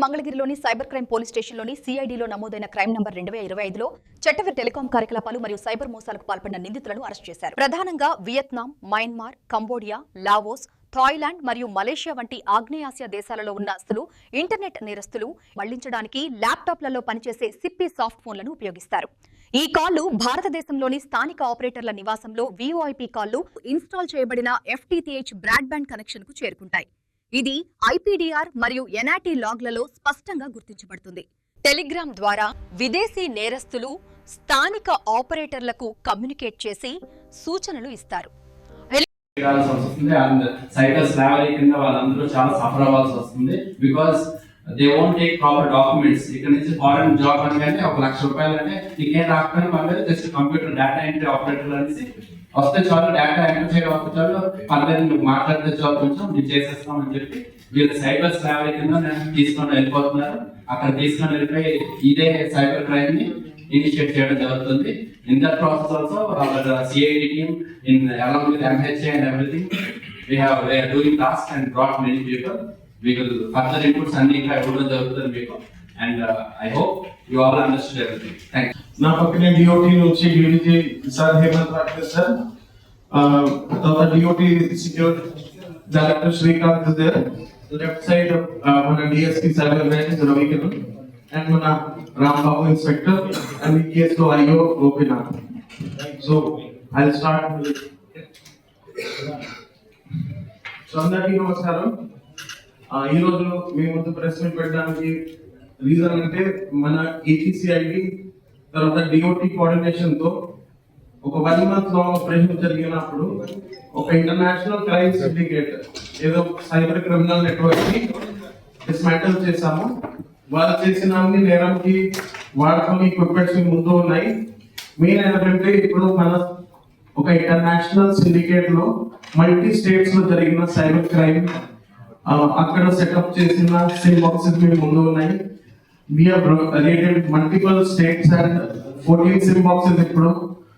మంగళగిరిలోని cyber crime police స్టేషన్లోని సిఐడిలో నమోదైన crime number 2025లో చట్టవిరుద్ధ telecom కార్యకలాపాలు మరియు సైబర్ మోసాలకు పాల్పడిన నిందితులను అరెస్ట్ చేశారు. ప్రధానంగా Vietnam, Myanmar, Cambodia, Laos, Thailand మరియు మలేషియా వంటి ఆగ్నేయాసియా దేశాలలో ఉన్న ఆస్తులు ఇంటర్నెట్ నేరస్తులు మళ్లించడానికి ల్యాప్టాప్లలో పనిచేసే సిప్పి సాఫ్ట్ ఫోన్లను ఉపయోగిస్తారు. ఈ కాళ్లు భారతదేశంలోని స్థానిక ఆపరేటర్ల నివాసంలో విఓఐపీ కాళ్లు ఇన్స్టాల్ చేయబడిన FTTH బ్రాడ్బ్యాండ్ కనెక్షన్ కు చేరుకుంటాయి. ఇది IPDR మరియు NAT లాగ్లలో స్పష్టంగా గుర్తించబడుతుంది. టెలిగ్రామ్ ద్వారా విదేశీ నేరస్తులు స్థానిక ఆపరేటర్లకు కమ్యూనికేట్ చేసి సూచనలు ఇస్తారు. They won't take proper documents. ఇక్కడ నుంచి ఫారెన్ జాబ్ అనగానే ₹1,00,000 అంటే నీకేం రాకపోయినా పర్లేదు, just computer data entry operator అనేసి వస్తే చాలు, డేటా ఎంట్రీ చేయడం వస్తే చాలు, పర్లేదు నువ్వు మాట్లాడితే చాలు, కొంచెం మేము చేసేస్తామని చెప్పి వీళ్ళు సైబర్ స్లావరీ కింద తీసుకొని వెళ్ళిపోతున్నారు. అక్కడ తీసుకొని వెళ్ళిపోయి ఇదే సైబర్ క్రైమ్ ని ఇనిషియేట్ చేయడం జరుగుతుంది. In that process also our CID team along with MHA and everything we are doing tasks and brought many people. We will further inputs and and I hope you all understood everything. Thank you. నా పక్కనే DOT నుంచి DDG sir Hemant Rakesh sir, తర్వాత DOT security director Srikanth there, left side మన DSP cyber crime Ravikiran and మన Rambabu inspector and ఈ కేసులో IO Gopinath. So I will start. So అందరికీ నమస్కారం. ఈ రోజు మీ ముందు ప్రెస్ మీట్ పెట్టడానికి రీజన్ అంటే మన APCID తర్వాత DOT కోఆర్డినేషన్ తో ఒక 1 month లాంగ్ ఆపరేషన్ జరిగినప్పుడు ఒక ఇంటర్నేషనల్ క్రైమ్ సిండికేట్ ఏదో సైబర్ క్రిమినల్ నెట్వర్క్ ని డిస్మాంటిల్ చేశాము. వాళ్ళు చేసిన అన్ని నేరంకి వాడుకొని ఎక్విప్మెంట్స్ ముందు ఉన్నాయి. మెయిన్ ఏంటంటే ఇప్పుడు మన ఒక ఇంటర్నేషనల్ సిండికేట్ లో మల్టీ స్టేట్స్ లో జరిగిన సైబర్ క్రైమ్ అక్కడ సెటప్ చేసిన సిమ్ బాక్సెస్ మీ ముందు ఉన్నాయి. We have raided multiple states and 14 SIM boxes ఇప్పుడు